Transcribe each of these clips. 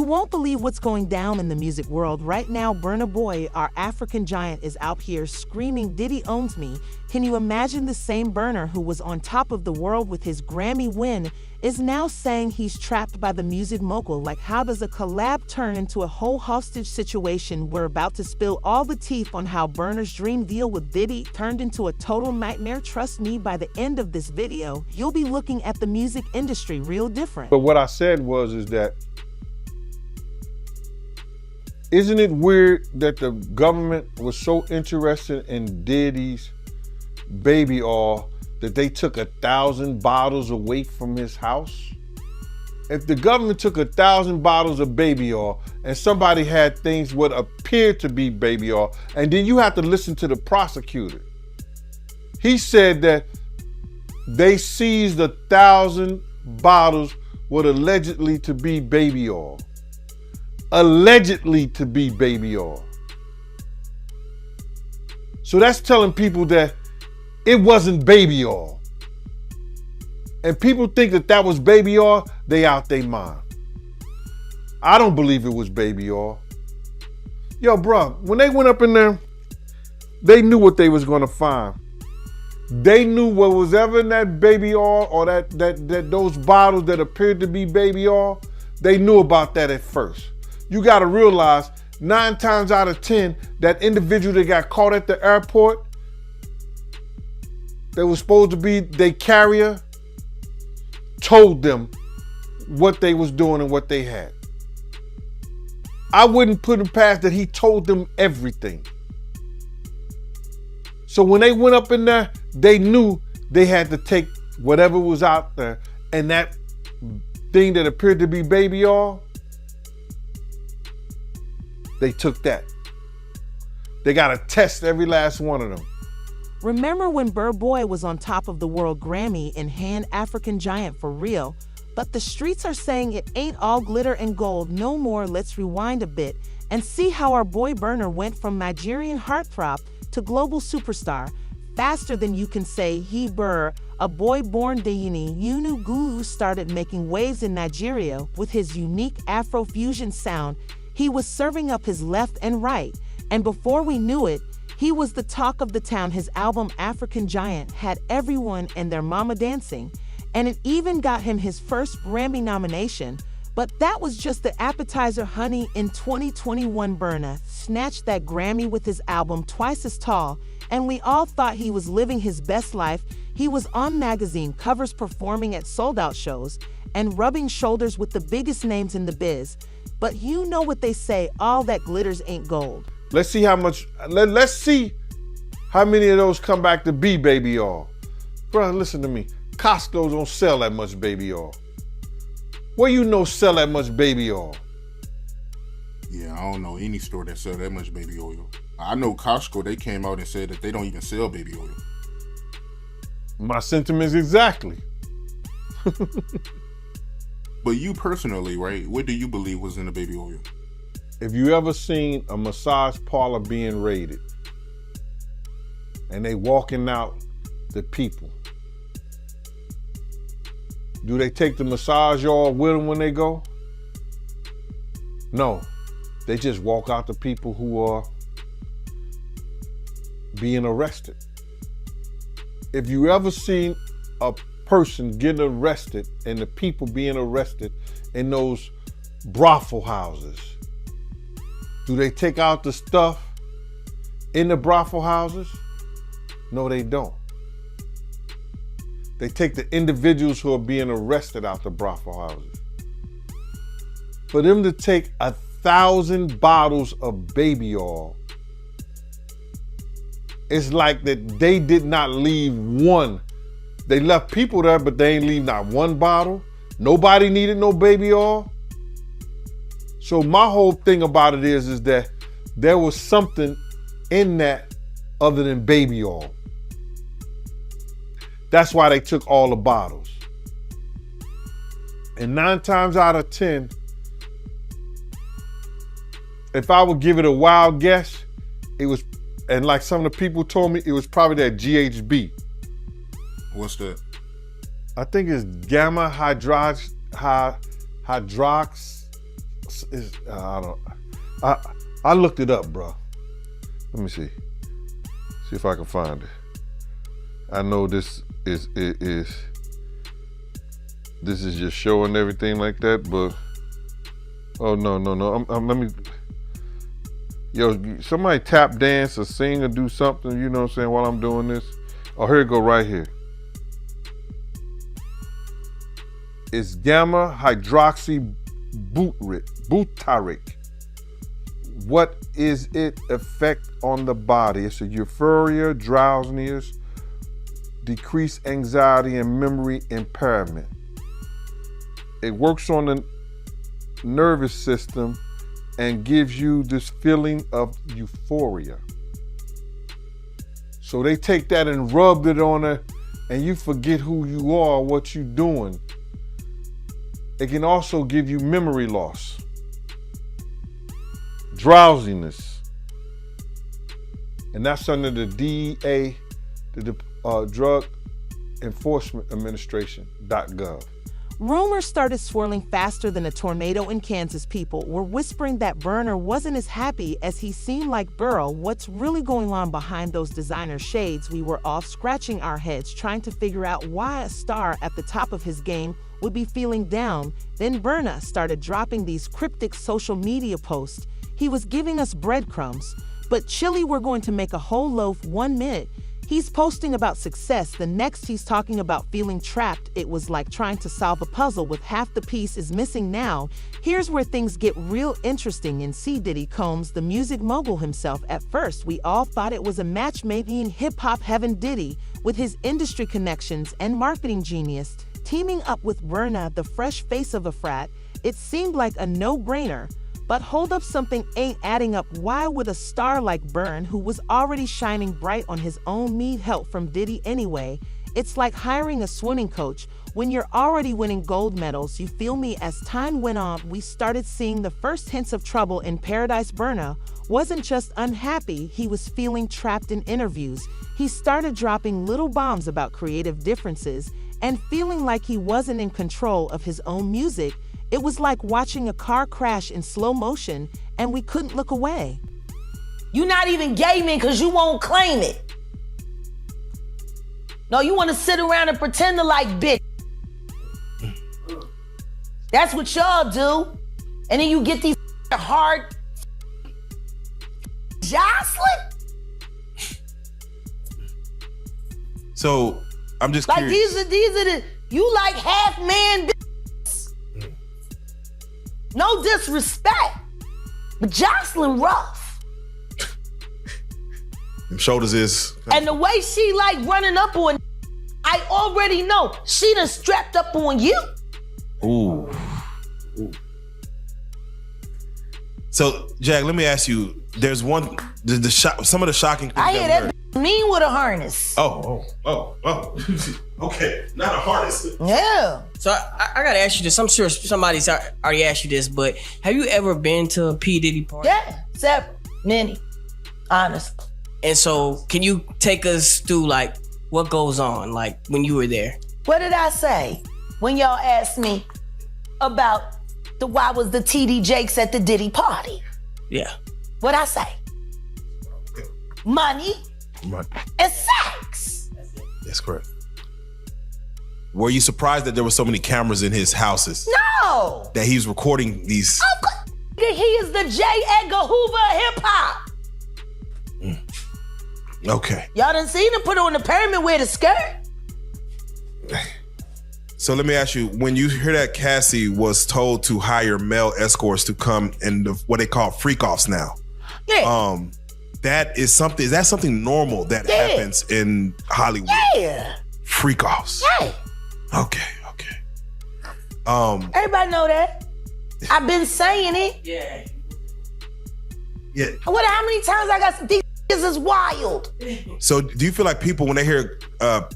won't believe what's going down in the music world right now. Burna Boy, our African giant, is out here screaming, "Diddy owns me." Can you imagine the same Burna who was on top of the world with his Grammy win is now saying he's trapped by the music mogul? Like, how does a collab turn into a whole hostage situation? We're about to spill all the tea on how Burna's dream deal with Diddy turned into a total nightmare. Trust me, by the end of this video, you'll be looking at the music industry real different. But what I said is that, isn't it weird that the government was so interested in Diddy's baby oil that they took 1,000 bottles away from his house? If the government took 1,000 bottles of baby oil and somebody had things what appeared to be baby oil, and then you have to listen to the prosecutor. He said that they seized 1,000 bottles what allegedly to be baby oil. Allegedly to be baby oil. So that's telling people that it wasn't baby oil. And people think that that was baby oil, they out their mind. I don't believe it was baby oil. Yo, bro, when they went up in there, they knew what they was gonna find. They knew what was ever in that baby oil or that those bottles that appeared to be baby oil, they knew about that at first. You gotta realize 9 times out of 10, that individual that got caught at the airport, that was supposed to be their carrier, told them what they was doing and what they had. I wouldn't put him past that he told them everything. So when they went up in there, they knew they had to take whatever was out there, and that thing that appeared to be baby oil, they took that. They got to test every last one of them. Remember when Burna Boy was on top of the world Grammy in hand, African giant for real? But the streets are saying it ain't all glitter and gold no more. Let's rewind a bit and see how our boy Burna went from Nigerian heartthrob to global superstar faster than you can say he Burr. A boy born Dayini Yunu Gulu started making waves in Nigeria with his unique Afro-fusion sound. He was serving up his left and right, and before we knew it, he was the talk of the town. His album African Giant had everyone and their mama dancing, and it even got him his first Grammy nomination. But that was just the appetizer, honey. In 2021, Burna snatched that Grammy with his album Twice as Tall, and we all thought he was living his best life. He was on magazine covers, performing at sold-out shows, and rubbing shoulders with the biggest names in the biz. But you know what they say, all that glitters ain't gold. Let's see how much, let's see how many of those come back to be baby oil. Bro, listen to me. Costco don't sell that much baby oil. Where you know sell that much baby oil? Yeah, I don't know any store that sell that much baby oil. I know Costco, they came out and said that they don't even sell baby oil. My sentiments exactly. But you personally, right, what do you believe was in the baby oil? If you ever seen a massage parlor being raided and they walking out the people, do they take the massage oil with them when they go? No, they just walk out the people who are being arrested. If you ever seen a person getting arrested and the people being arrested in those brothel houses, do they take out the stuff in the brothel houses? No, they don't. They take the individuals who are being arrested out the brothel houses. For them to take 1,000 bottles of baby oil, it's like that they did not leave one. They left people there, but they ain't leave not one bottle. Nobody needed no baby oil. So my whole thing about it is that there was something in that other than baby oil. That's why they took all the bottles. And 9 times out of 10, if I would give it a wild guess, it was, and like some of the people told me, it was probably that GHB. What's that? I think it's gamma hydrox I don't. I looked it up, bro. Let me see. See if I can find it. I know this is just showing everything like that, but oh no. Let me. Yo, somebody tap dance or sing or do something. You know what I'm saying? While I'm doing this. Oh, here it go right here. It's gamma hydroxy butyric. What is its effect on the body? It's a euphoria, drowsiness, decreased anxiety, and memory impairment. It works on the nervous system and gives you this feeling of euphoria. So they take that and rubbed it on her, and you forget who you are, what you're doing. It can also give you memory loss, drowsiness, and that's under the DEA, the Drug Enforcement Administration.gov. Rumors started swirling faster than a tornado in Kansas. People were whispering that Burna wasn't as happy as he seemed like Burl. What's really going on behind those designer shades? We were all scratching our heads trying to figure out why a star at the top of his game would be feeling down. Then Burna started dropping these cryptic social media posts. He was giving us breadcrumbs. But chili, we're going to make a whole loaf 1 minute. He's posting about success. The next he's talking about feeling trapped. It was like trying to solve a puzzle with half the piece is missing now. Here's where things get real interesting. In C. Diddy Combs, the music mogul himself. At first, we all thought it was a match made in hip-hop heaven. Diddy, with his industry connections and marketing genius, teaming up with Burna, the fresh face of a frat. It seemed like a no-brainer. But hold up, something ain't adding up. Why would a star like Burna, who was already shining bright on his own, need help from Diddy anyway? It's like hiring a swimming coach when you're already winning gold medals, you feel me? As time went on, we started seeing the first hints of trouble in paradise. Burna wasn't just unhappy, he was feeling trapped. In interviews, he started dropping little bombs about creative differences and feeling like he wasn't in control of his own music. It was like watching a car crash in slow motion, and we couldn't look away. You not even gaming because you won't claim it. No, you want to sit around and pretend to like bitch. That's what y'all do. And then you get these hard jostling. So I'm just like curious. these are the, you like half man. No disrespect, but Jocelyn rough. Them shoulders is. And the way she like running up on, I already know she done strapped up on you. Ooh. So, Jack, let me ask you. There's one. Some of the shocking things I hear that mean with a harness. Oh. Okay, not a harness. Yeah. So I gotta ask you this. I'm sure somebody's already asked you this, but have you ever been to a P. Diddy party? Yeah, several, many, honestly. And so, can you take us through like what goes on, like when you were there? What did I say when y'all asked me about why was the TD Jakes at the Diddy party? Yeah. What'd I say? Money and sex. That's correct. Were you surprised that there were so many cameras in his houses? No. That he was recording these? Of course. He is the J. Edgar Hoover of hip hop. Okay. Y'all done seen him put on the pyramid with a skirt? So let me ask you, when you hear that Cassie was told to hire male escorts to come and what they call freak-offs now. Yeah. Is that something normal that happens in Hollywood? Yeah. Freak-offs. Yeah. Okay. Everybody know that. I've been saying it. Yeah. Yeah. How many times I got these is wild. So do you feel like people, when they hear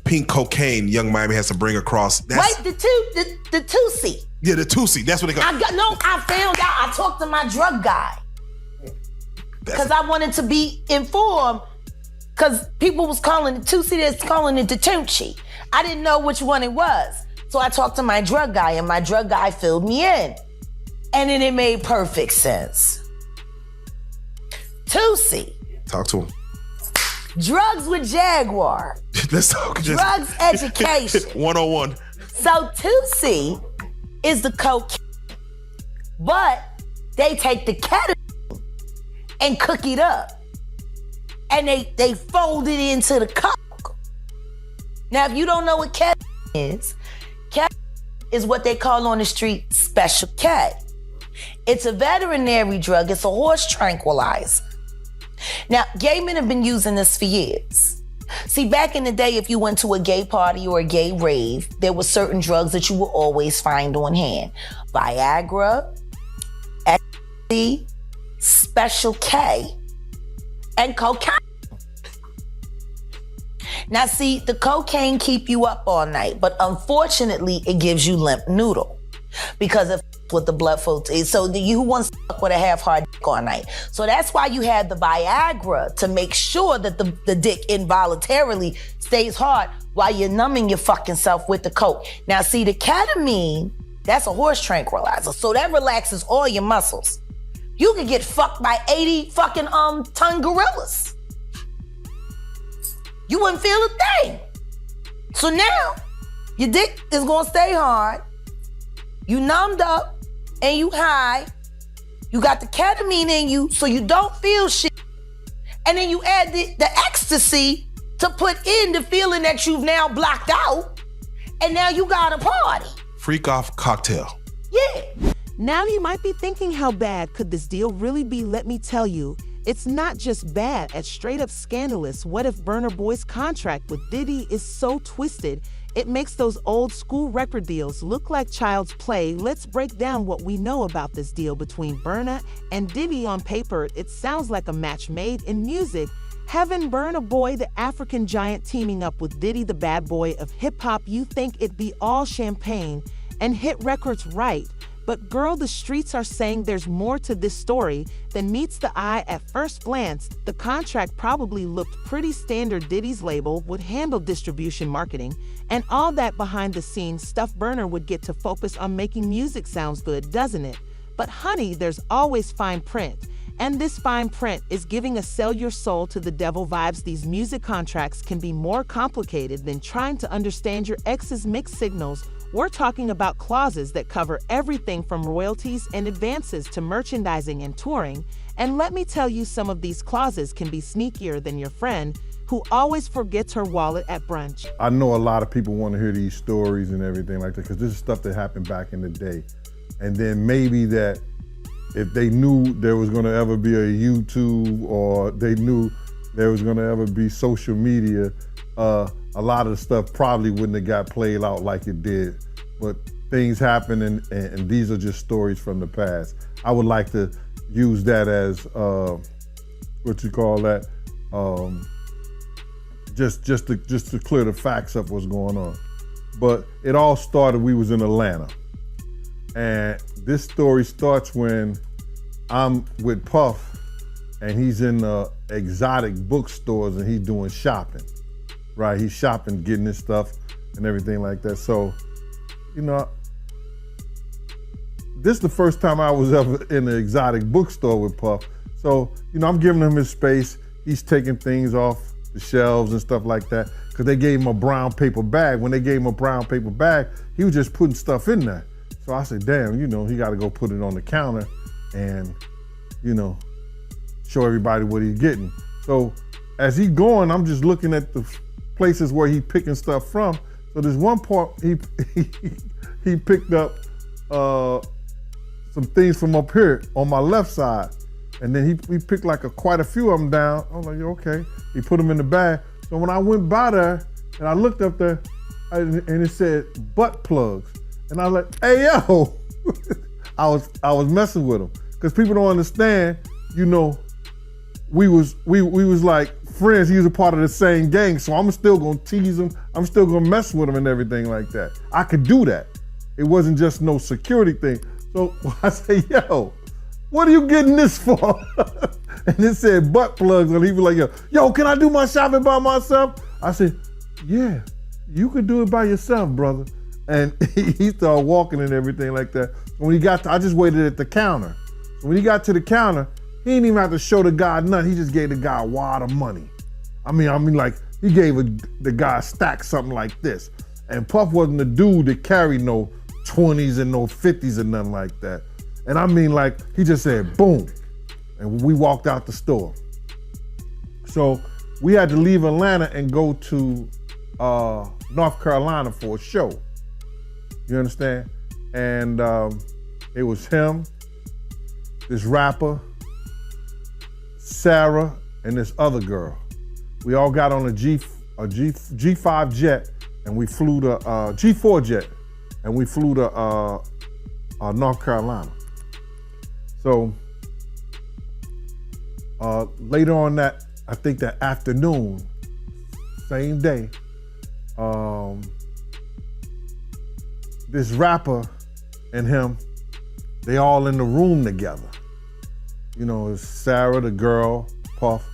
pink cocaine, Young Miami has to bring across? Wait, the 2C. Yeah, the 2C. That's what they call. I found out. I talked to my drug guy because I wanted to be informed. Because people was calling the 2C, that's calling it the Tunchi. I didn't know which one it was, so I talked to my drug guy, and my drug guy filled me in. And then it made perfect sense. Tootsie. Talk to him. Drugs with Jaguar. Let's talk. Drugs education. 101. So Tootsie is the coke, but they take the ketamine and cook it up. And they fold it into the coke. Now, if you don't know what ketamine is what they call on the street Special K. It's a veterinary drug. It's a horse tranquilizer. Now, gay men have been using this for years. See, back in the day, if you went to a gay party or a gay rave, there were certain drugs that you would always find on hand. Viagra, ecstasy, Special K, and cocaine. Now, see, the cocaine keep you up all night, but unfortunately, it gives you limp noodle because of with the blood flow. So you wants to fuck with a half-hard dick all night. So that's why you have the Viagra to make sure that the dick involuntarily stays hard while you're numbing your fucking self with the coke. Now, see, the ketamine, that's a horse tranquilizer, so that relaxes all your muscles. You could get fucked by 80 fucking ton gorillas. You wouldn't feel a thing. So now, your dick is gonna stay hard. You numbed up and you high. You got the ketamine in you so you don't feel shit. And then you add the ecstasy to put in the feeling that you've now blocked out. And now you got a party. Freak off cocktail. Yeah. Now you might be thinking, how bad could this deal really be? Let me tell you, it's not just bad, it's straight up scandalous. What if Burna Boy's contract with Diddy is so twisted, it makes those old school record deals look like child's play? Let's break down what we know about this deal between Burna and Diddy. On paper, it sounds like a match made in music. Having Burna Boy, the African giant, teaming up with Diddy, the bad boy of hip-hop, you think it'd be all champagne and hit records, right? But girl, the streets are saying there's more to this story than meets the eye at first glance. The contract probably looked pretty standard. Diddy's label would handle distribution, marketing, and all that behind the scenes stuff. Burna would get to focus on making music. Sounds good, doesn't it? But honey, there's always fine print. And this fine print is giving a sell your soul to the devil vibes. These music contracts can be more complicated than trying to understand your ex's mixed signals. We're talking about clauses that cover everything from royalties and advances to merchandising and touring. And let me tell you, some of these clauses can be sneakier than your friend who always forgets her wallet at brunch. I know a lot of people want to hear these stories and everything like that because this is stuff that happened back in the day. And then maybe that if they knew there was going to ever be a YouTube or they knew there was going to ever be social media, a lot of the stuff probably wouldn't have got played out like it did. But things happen and these are just stories from the past. I would like to use that as, what you call that, just to clear the facts up what's going on. But it all started, we was in Atlanta. And this story starts when I'm with Puff and he's in exotic bookstores and he's doing shopping. Right, he's shopping, getting his stuff and everything like that. So, you know, this is the first time I was ever in an exotic bookstore with Puff. So, you know, I'm giving him his space. He's taking things off the shelves and stuff like that because they gave him a brown paper bag. When they gave him a brown paper bag, he was just putting stuff in there. So I said, damn, you know, he got to go put it on the counter and, you know, show everybody what he's getting. So as he's going, I'm just looking at the places where he picking stuff from. So there's one part he picked up some things from up here on my left side, and then he picked like quite a few of them down. I was like, okay. He put them in the bag. So when I went by there and I looked up there, and it said butt plugs, and I was like, hey yo, I was messing with him because people don't understand. You know, we was like friends. He was a part of the same gang, so I'm still gonna tease him. I'm still gonna mess with him and everything like that. I could do that. It wasn't just no security thing. So I say, yo, what are you getting this for? And it said butt plugs, and he was like, yo, can I do my shopping by myself? I said, yeah, you could do it by yourself, brother. And he started walking and everything like that. When he got I just waited at the counter. When he got to the counter, he didn't even have to show the guy nothing. He just gave the guy a wad of money. I mean, like, he gave the guy a stack something like this. And Puff wasn't the dude that carried no 20s and no 50s or nothing like that. And I mean, like, he just said, boom. And we walked out the store. So we had to leave Atlanta and go to North Carolina for a show. You understand? And it was him, this rapper, Sarah, and this other girl. We all got on a G5 jet, and we flew to G4 jet, and we flew to North Carolina. So later on that, I think that afternoon, same day, this rapper and him, they all in the room together. You know, it's Sarah, the girl, Puff,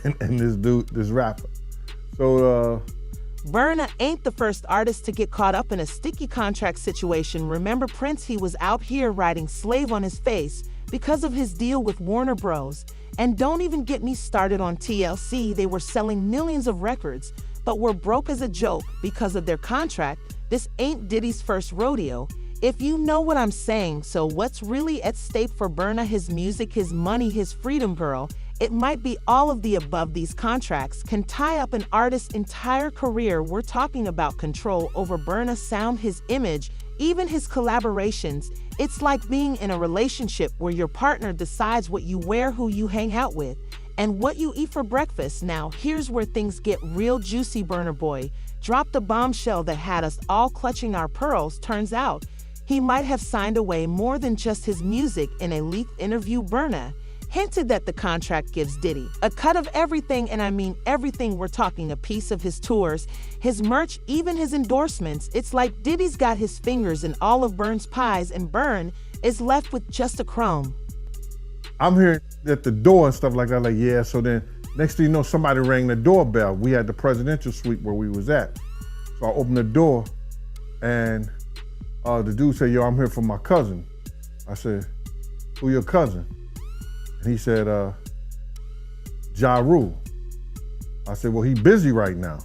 and this dude, this rapper. So Burna ain't the first artist to get caught up in a sticky contract situation. Remember Prince? He was out here writing Slave on his face because of his deal with Warner Bros. And don't even get me started on TLC. They were selling millions of records, but were broke as a joke because of their contract. This ain't Diddy's first rodeo, if you know what I'm saying. So what's really at stake for Burna? His music, his money, his freedom, girl. It might be all of the above. These contracts can tie up an artist's entire career. We're talking about control over Burna's sound, his image, even his collaborations. It's like being in a relationship where your partner decides what you wear, who you hang out with, and what you eat for breakfast. Now, here's where things get real juicy. Burna Boy dropped the bombshell that had us all clutching our pearls. Turns out, he might have signed away more than just his music. In a leaked interview, Burna hinted that the contract gives Diddy a cut of everything, and I mean everything. We're talking a piece of his tours, his merch, even his endorsements. It's like Diddy's got his fingers in all of Burn's pies, and Burn is left with just a crumb. I'm here at the door and stuff like that, like, yeah, so then next thing you know, somebody rang the doorbell. We had the presidential suite where we was at. So I opened the door and the dude said, yo, I'm here for my cousin. I said, who your cousin? And he said, Ja Rule. I said, well, he busy right now.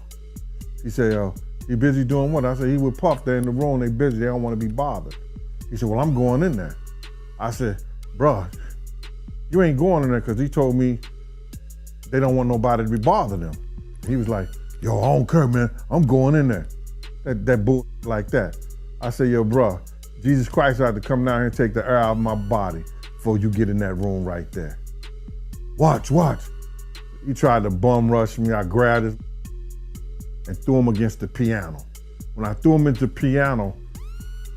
He said, he busy doing what? I said, he with Puff, they're in the room, they busy, they don't want to be bothered. He said, well, I'm going in there. I said, bruh, you ain't going in there because he told me they don't want nobody to be bothering them. He was like, yo, I don't care, man, I'm going in there. That bull like that. I said, yo, bruh, Jesus Christ had to come down here and take the air out of my body before you get in that room right there. Watch. He tried to bum rush me. I grabbed him and threw him against the piano. When I threw him into the piano,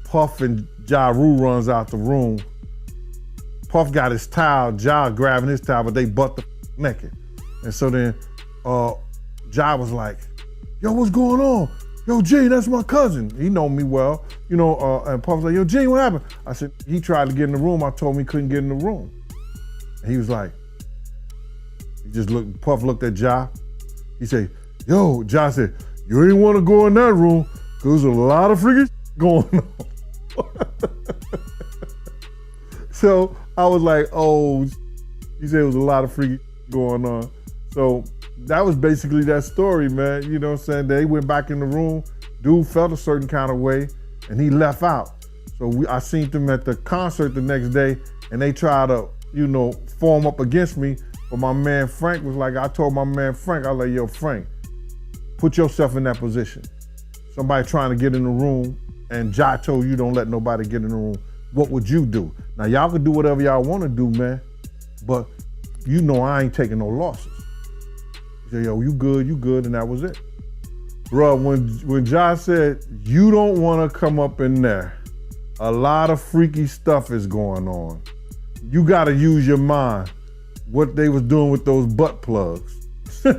Puff and Ja Rule runs out the room. Puff got his towel, Ja grabbing his towel, but they butt the naked. And so then Ja was like, yo, what's going on? Yo, G, that's my cousin. He know me well, you know, and Puff was like, yo, G, what happened? I said, he tried to get in the room. I told him he couldn't get in the room. And he was like, Puff looked at Ja. He said, yo, Ja said, you ain't want to go in that room because there's a lot of freaking going on. So I was like, oh, he said it was a lot of freaking going on. So that was basically that story, man. You know what I'm saying? They went back in the room. Dude felt a certain kind of way, and he left out. So I seen them at the concert the next day, and they tried to, you know, form up against me. But my man Frank was like, I told my man Frank, I was like, yo, Frank, put yourself in that position. Somebody trying to get in the room, and Ja told you don't let nobody get in the room. What would you do? Now, y'all can do whatever y'all want to do, man, but you know I ain't taking no losses. He said, yo, you good, and that was it. Bruh, when Ja said, you don't want to come up in there, a lot of freaky stuff is going on. You got to use your mind. What they was doing with those butt plugs. right.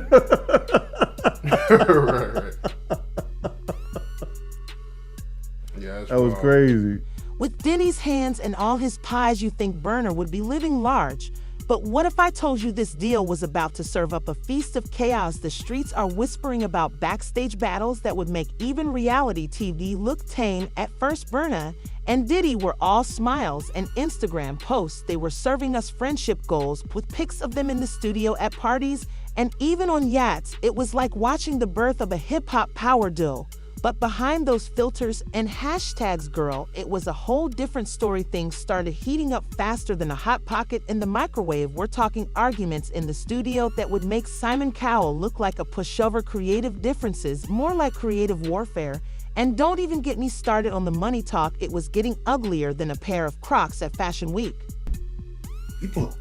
Yeah, that was crazy. With Diddy's hands and all his pies, you think Burna would be living large. But what if I told you this deal was about to serve up a feast of chaos? The streets are whispering about backstage battles that would make even reality TV look tame. At first, Burna and Diddy were all smiles and Instagram posts. They were serving us friendship goals with pics of them in the studio at parties and even on yachts. It was like watching the birth of a hip-hop power duo. But behind those filters and hashtags, girl, it was a whole different story. Things started heating up faster than a hot pocket in the microwave. We're talking arguments in the studio that would make Simon Cowell look like a pushover, creative differences, more like creative warfare. And don't even get me started on the money talk. It was getting uglier than a pair of Crocs at Fashion Week.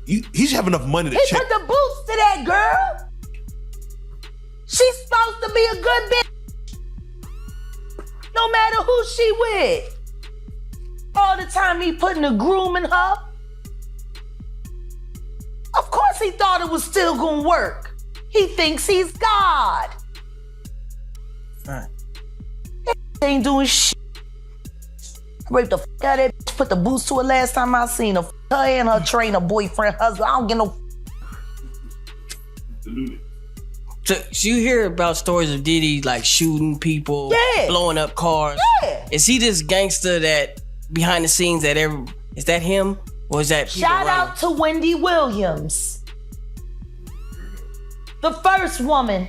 He's have enough money to He check. put the boots to that girl. She's supposed to be a good bitch. No matter who she with. All the time he putting a groom in her. Of course he thought it was still gonna work. He thinks he's God. Right. Ain't doing shit. I raped the f out of that bitch, put the boots to her last time I seen her. Her and her trainer, boyfriend, husband. I don't get no. So you hear about stories of Diddy like shooting people, Yeah. blowing up cars. Yeah. Is he this gangster that behind the scenes that is that him or is that people Shout running? out to Wendy Williams, the first woman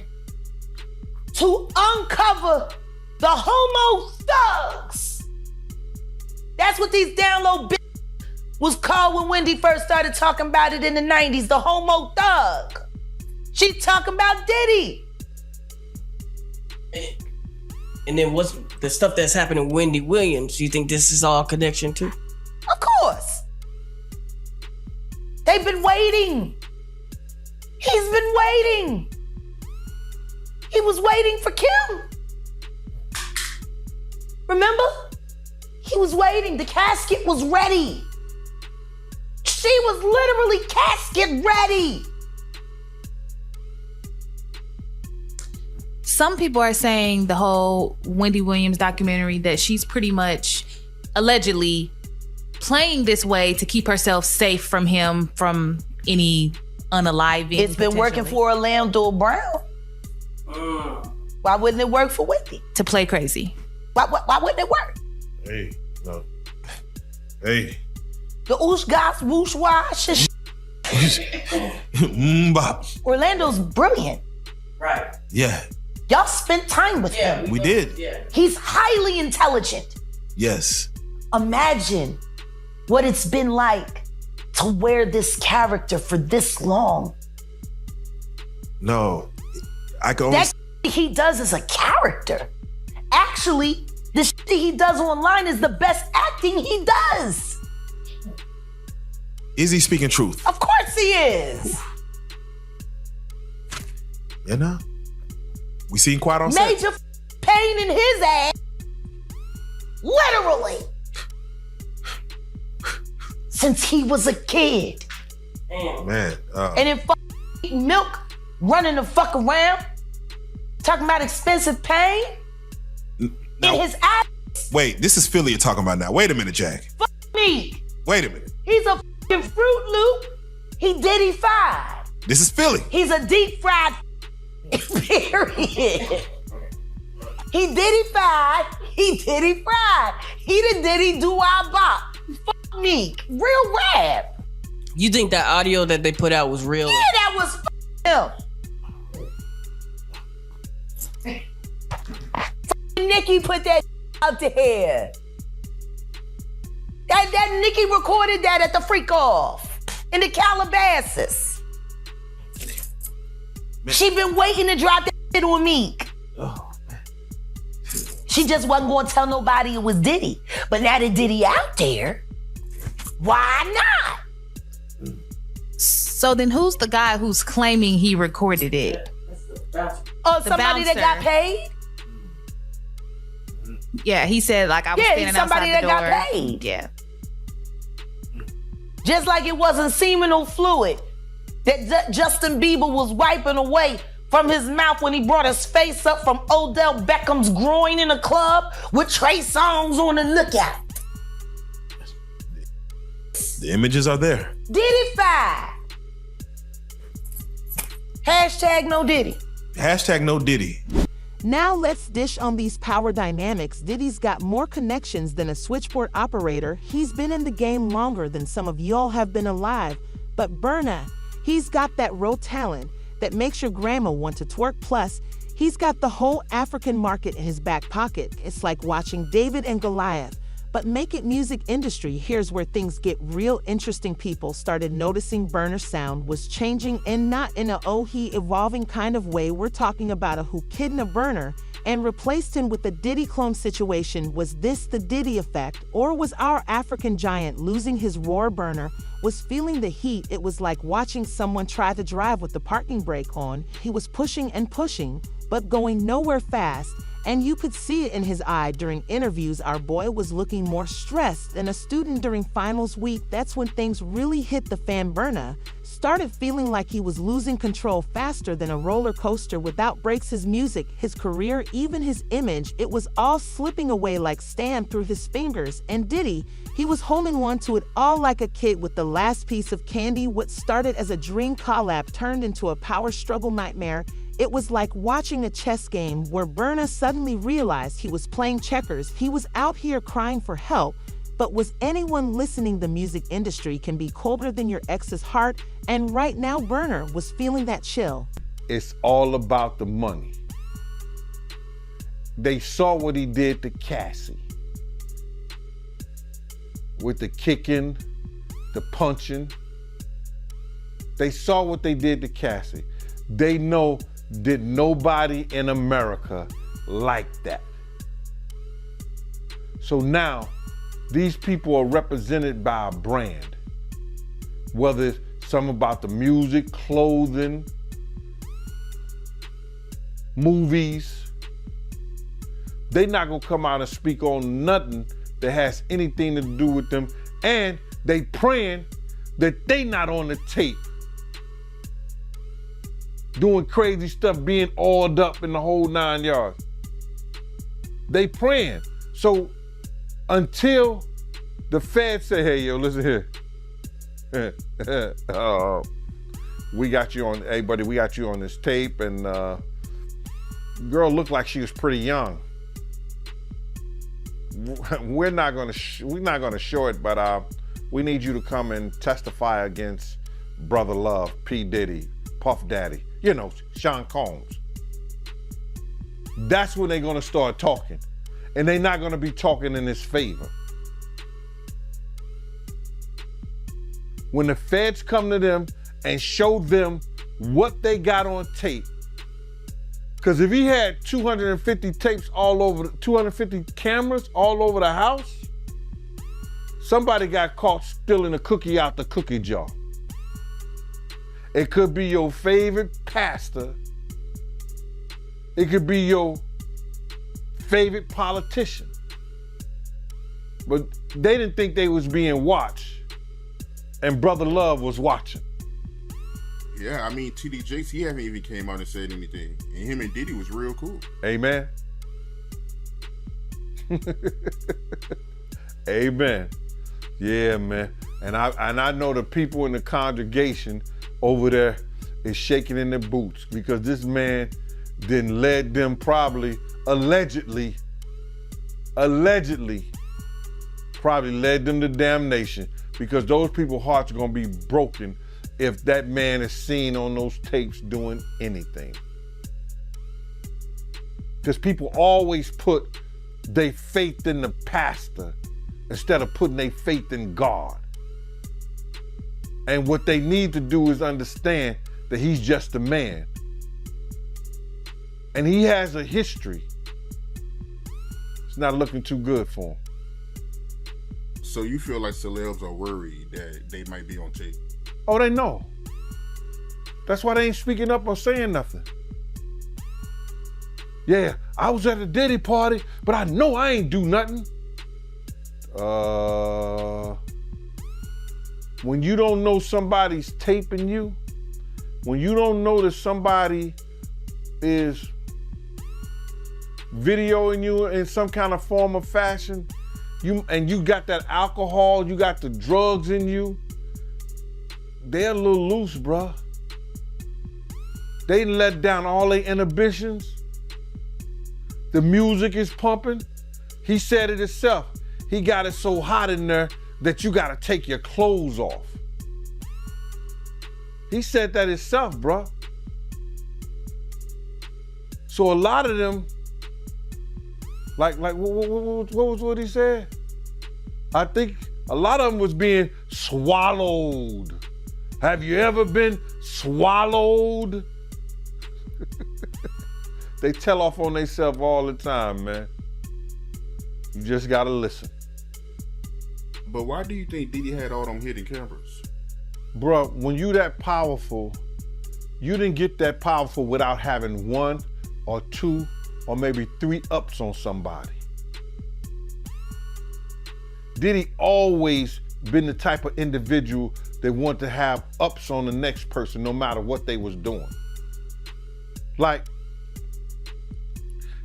to uncover the homo thugs. That's what these down low bitches was called when Wendy first started talking about it in the 90s, the homo thug. She talking about Diddy. And then what's the stuff that's happening to Wendy Williams? You think this is all connection too? Of course. They've been waiting. He's been waiting. He was waiting for Kim. Remember? He was waiting. The casket was ready. She was literally casket ready. Some people are saying the whole Wendy Williams documentary that she's pretty much allegedly playing this way to keep herself safe from him, from any unaliving. It's been working for Orlando Brown. Why wouldn't it work for Wendy? to play crazy. Why wouldn't it work? Hey, no. Hey. The oosh gosh whoosh wash. and Bop. Orlando's brilliant. Right. Yeah, Y'all spent time with him. we did. Yeah. He's highly intelligent. Yes. Imagine what it's been like to wear this character for this long. No. I can only. That he does is a character. Actually, the shit he does online is the best acting he does. Is he speaking truth? Of course he is. You know? We seen Quiet on set. Major pain in his ass. Literally. Since he was a kid. Man. And then eating milk, running the fuck around, talking about expensive pain now, in his ass. wait, this is Philly you're talking about now. Wait a minute, Jack. Fuck me. Wait a minute. He's a fucking Fruit Loop. He Diddy-fied. This is Philly. He's a deep fried period. He Diddy-fied. He Diddy-fried. He the Diddy do our bop. Fuck me. Real rap. You think that audio that they put out was real? Yeah, that was him. Nicki put that out there. That Nicki recorded that at the freak off in the Calabasas. She been waiting to drop that shit on Meek. Oh, She just wasn't gonna tell nobody it was Diddy. But now that Diddy out there, why not? So then who's the guy who's claiming he recorded it? Oh, somebody that got bouncer. paid? Yeah, he said like I was Yeah, standing somebody outside the door. that got paid. Yeah. Just like it wasn't seminal fluid that Justin Bieber was wiping away from his mouth when he brought his face up from Odell Beckham's groin in a club with Trey Songz on the lookout. The images are there. Diddy-fied. Hashtag no Diddy. Hashtag no Diddy. Now let's dish on these power dynamics. Diddy's got more connections than a switchboard operator. He's been in the game longer than some of y'all have been alive. But Burna, he's got that raw talent that makes your grandma want to twerk. Plus, he's got the whole African market in his back pocket. It's like watching David and Goliath. But make it music industry, here's where things get real interesting. People started noticing Burna's sound was changing, and not in a he evolving kind of way. We're talking about a who kidnapped Burna and replaced him with a Diddy clone situation. Was this the Diddy effect, or was our African giant losing his roar? Burna was feeling the heat. It was like watching someone try to drive with the parking brake on. He was pushing and pushing, but going nowhere fast. And you could see it in his eye during interviews. Our boy was looking more stressed than a student during finals week. That's when things really hit the fan. Burna started feeling like he was losing control faster than a roller coaster without brakes. His music, his career, even his image, it was all slipping away like sand through his fingers. And Diddy, he was holding on to it all like a kid with the last piece of candy. What started as a dream collab turned into a power struggle nightmare. It was like watching a chess game where Burna suddenly realized he was playing checkers. He was out here crying for help, but was anyone listening? The music industry can be colder than your ex's heart, and right now Burna was feeling that chill. It's all about the money. They saw what he did to Cassie. With the kicking, the punching. They saw what they did to Cassie. They know did nobody in America like that. So now, these people are represented by a brand. Whether it's something about the music, clothing, movies, they not gonna come out and speak on nothing that has anything to do with them, and they praying that they not on the tape doing crazy stuff, being oiled up in the whole 9 yards. They praying. So until the feds say, hey, yo, listen here. We got you on, hey, buddy, we got you on this tape, and girl looked like she was pretty young. We're not gonna show it, but we need you to come and testify against Brother Love, P. Diddy, Puff Daddy, you know, Sean Combs. That's when they're gonna start talking. And they're not gonna be talking in his favor. When the feds come to them and show them what they got on tape, because if he had 250 tapes all over, 250 cameras all over the house, somebody got caught stealing a cookie out the cookie jar. It could be your favorite pastor. It could be your favorite politician. But they didn't think they was being watched. And Brother Love was watching. Yeah, I mean, TD Jakes, he haven't even came out and said anything. And him and Diddy was real cool. Amen. Amen. Yeah, man. And I know the people in the congregation over there is shaking in their boots because this man then led them probably, allegedly probably led them to damnation, because those people's hearts are gonna be broken if that man is seen on those tapes doing anything. Because people always put their faith in the pastor instead of putting their faith in God. And what they need to do is understand that he's just a man. And he has a history. It's not looking too good for him. So you feel like celebs are worried that they might be on tape? Oh, they know. That's why they ain't speaking up or saying nothing. Yeah, I was at a Diddy party, but I know I ain't do nothing. When you don't know somebody's taping you, when you don't know that somebody is videoing you in some kind of form of fashion, you got that alcohol, you got the drugs in you, they're a little loose, bruh. They let down all their inhibitions. The music is pumping. He said it himself. He got it so hot in there that you gotta take your clothes off. He said that himself, bro. So a lot of them, like what he said? I think a lot of them was being swallowed. Have you ever been swallowed? They tell off on themselves all the time, man. You just gotta listen. But why do you think Diddy had all them hidden cameras? Bruh, when you that powerful, you didn't get that powerful without having 1 or 2 or maybe 3 ups on somebody. Diddy always been the type of individual that want to have ups on the next person no matter what they was doing. Like,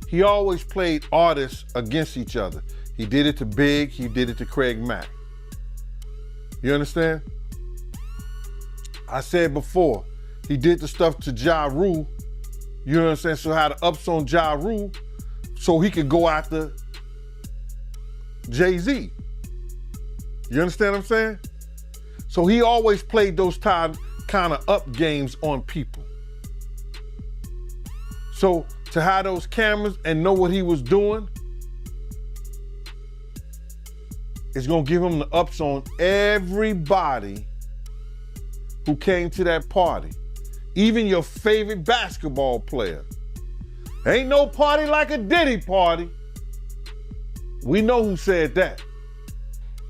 he always played artists against each other. He did it to Big, he did it to Craig Mack. You understand? I said before, he did the stuff to Ja Rule, you know what I'm saying? So had the ups on Ja Rule so he could go after Jay-Z. You understand what I'm saying? So he always played those kind of up games on people. So to have those cameras and know what he was doing, it's gonna give him the ups on everybody who came to that party. Even your favorite basketball player. Ain't no party like a Diddy party. We know who said that.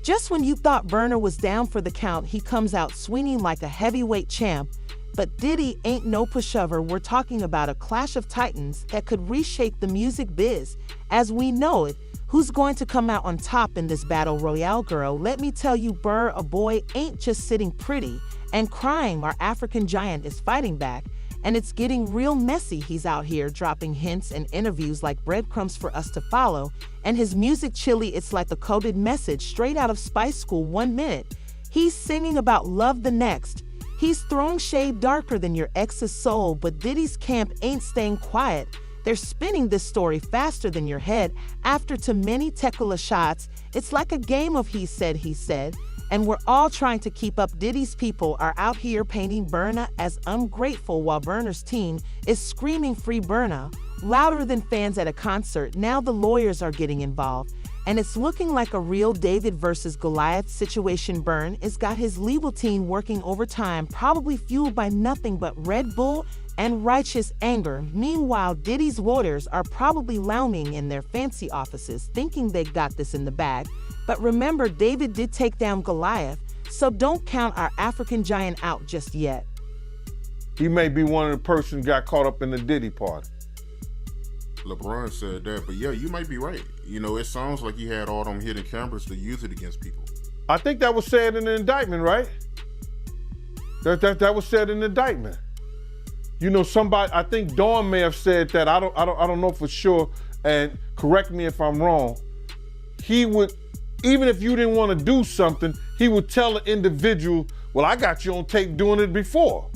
Just when you thought Burna was down for the count, he comes out swinging like a heavyweight champ. But Diddy ain't no pushover. We're talking about a clash of titans that could reshape the music biz as we know it. Who's going to come out on top in this battle royale, girl? Let me tell you, Burr, a boy ain't just sitting pretty and crying. Our African giant is fighting back, and it's getting real messy. He's out here dropping hints and interviews like breadcrumbs for us to follow, and his music chilly, it's like a coded message straight out of Spice School 1 minute. He's singing about love the next. He's throwing shade darker than your ex's soul, but Diddy's camp ain't staying quiet. They're spinning this story faster than your head. After too many tequila shots, it's like a game of he said, and we're all trying to keep up. Diddy's people are out here painting Burna as ungrateful while Burna's team is screaming free Burna louder than fans at a concert. Now the lawyers are getting involved, and it's looking like a real David versus Goliath situation. Burn has got his legal team working overtime, probably fueled by nothing but Red Bull and righteous anger. Meanwhile, Diddy's lawyers are probably lounging in their fancy offices, thinking they got this in the bag. But remember, David did take down Goliath, so don't count our African giant out just yet. He may be one of the persons got caught up in the Diddy party. LeBron said that, but yeah, you might be right. You know, it sounds like he had all them hidden cameras to use it against people. I think that was said in the indictment, right? That was said in the indictment. You know, somebody, I think Dawn may have said that. I don't know for sure, and correct me if I'm wrong. He would, even if you didn't want to do something, he would tell the individual, well, I got you on tape doing it before.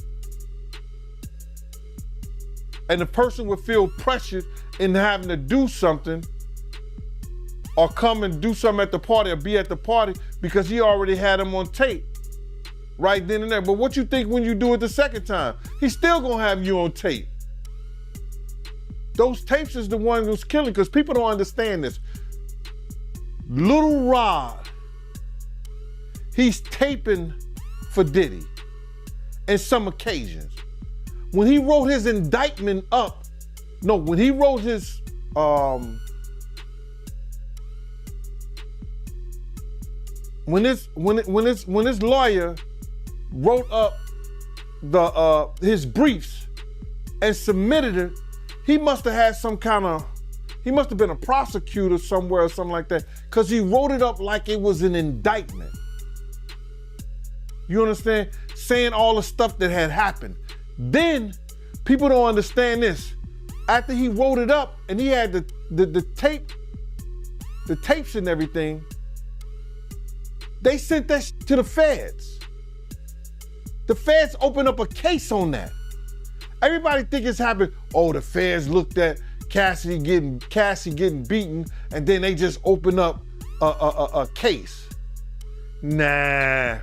And the person would feel pressured in having to do something or come and do something at the party or be at the party because he already had him on tape right then and there. But what you think when you do it the second time? He's still gonna have you on tape. Those tapes is the one who's killing, because people don't understand this. Little Rod, he's taping for Diddy in some occasions. When he wrote his indictment up, when he wrote his when his lawyer wrote up his briefs and submitted it, he must have had he must have been a prosecutor somewhere or something like that, because he wrote it up like it was an indictment. You understand? Saying all the stuff that had happened. Then people don't understand this. After he wrote it up and he had the tapes and everything, they sent that to the feds. The feds opened up a case on that. Everybody think it's happened. Oh, the feds looked at Cassie getting beaten, and then they just open up a case. Nah.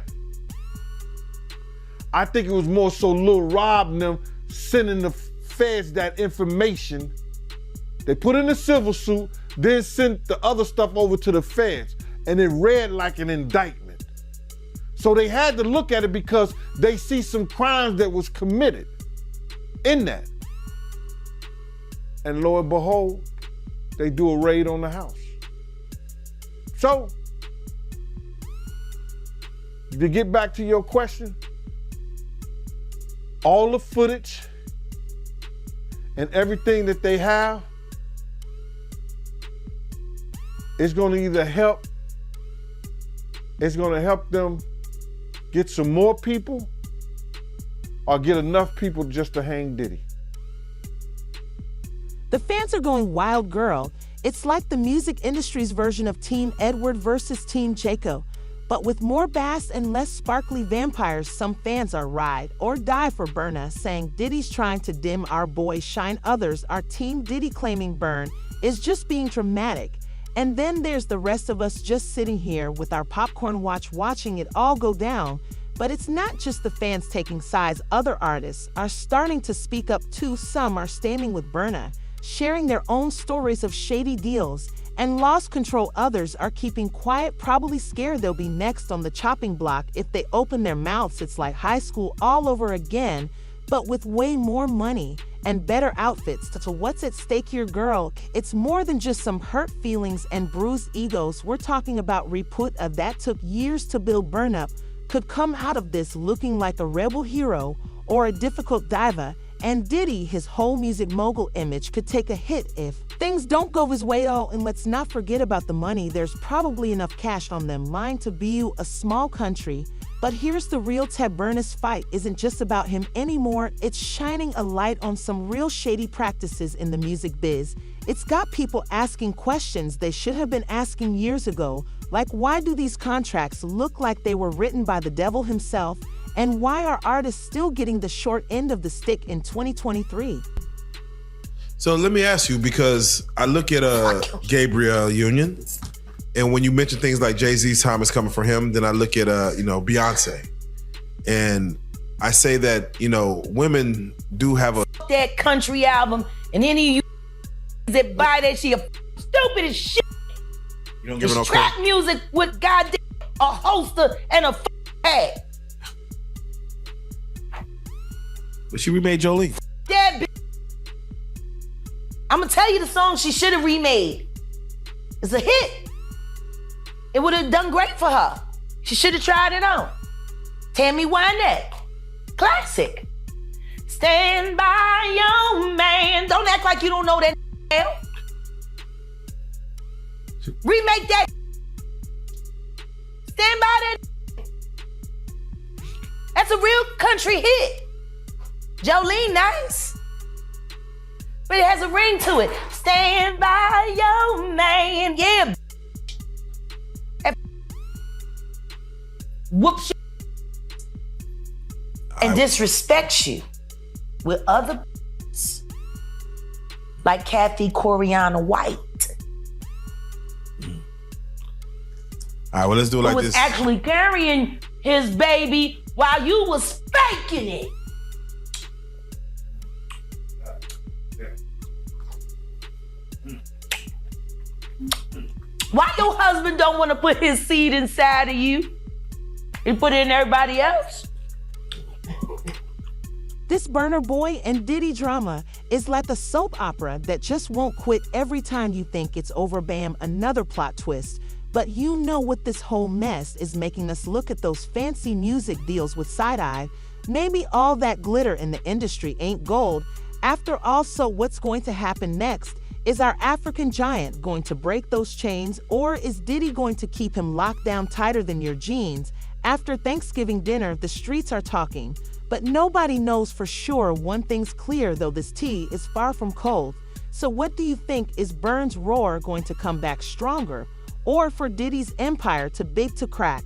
I think it was more so Lil Rob and them sending the feds that information. They put in a civil suit, then sent the other stuff over to the feds, and it read like an indictment. So they had to look at it because they see some crimes that was committed in that. And lo and behold, they do a raid on the house. So, to get back to your question, all the footage and everything that they have is going to either help, it's going to help them get some more people or get enough people just to hang Diddy. The fans are going wild, girl. It's like the music industry's version of Team Edward versus Team Jaco. But with more bass and less sparkly vampires, some fans are ride or die for Burna, saying Diddy's trying to dim our boy's shine. Others are Team Diddy, claiming Burn is just being dramatic. And then there's the rest of us just sitting here with our popcorn watching it all go down. But it's not just the fans taking sides. Other artists are starting to speak up too. Some are standing with Burna, sharing their own stories of shady deals and lost control. Others are keeping quiet, probably scared they'll be next on the chopping block. If they open their mouths, it's like high school all over again, but with way more money and better outfits. So what's at stake here, girl? It's more than just some hurt feelings and bruised egos. We're talking about Reputa that took years to build. Burna could come out of this looking like a rebel hero or a difficult diva, and Diddy, his whole music mogul image, could take a hit if things don't go his way. Oh, and let's not forget about the money. There's probably enough cash on them line to be a small country. But here's the real Ted. Burna's fight isn't just about him anymore. It's shining a light on some real shady practices in the music biz. It's got people asking questions they should have been asking years ago, like why do these contracts look like they were written by the devil himself? And why are artists still getting the short end of the stick in 2023? So let me ask you, because I look at Gabriel Union, and when you mention things like Jay-Z's time is coming for him, then I look at Beyonce, and I say that women do have a that country album, and any of you that buy that shit are stupid as shit. You don't give it no trap credit. music with goddamn a holster and a hat. But she remade Jolene. That bitch. I'm gonna tell you the song she should have remade. It's a hit. It would have done great for her. She should have tried it on. Tammy Wynette. Classic. Stand by your man. Don't act like you don't know that hell. Remake that. Stand by that. That's a real country hit. Jolene, nice. But it has a ring to it. Stand by your man. Yeah. Whoops and disrespects you with other like Kathy Coriana White. All right, well, let's do it like who this. was actually carrying his baby while you was faking it. Why your husband don't want to put his seed inside of you? He put it in everybody else? This Burna Boy and Diddy drama is like a soap opera that just won't quit. Every time you think it's over, bam, another plot twist. But you know what this whole mess is making us look at those fancy music deals with side-eye. Maybe all that glitter in the industry ain't gold. After all, so what's going to happen next? Is our African giant going to break those chains, or is Diddy going to keep him locked down tighter than your jeans? After Thanksgiving dinner, the streets are talking, but nobody knows for sure. One thing's clear, though, this tea is far from cold. So what do you think? Is Burns' roar going to come back stronger, or for Diddy's empire to big to crack?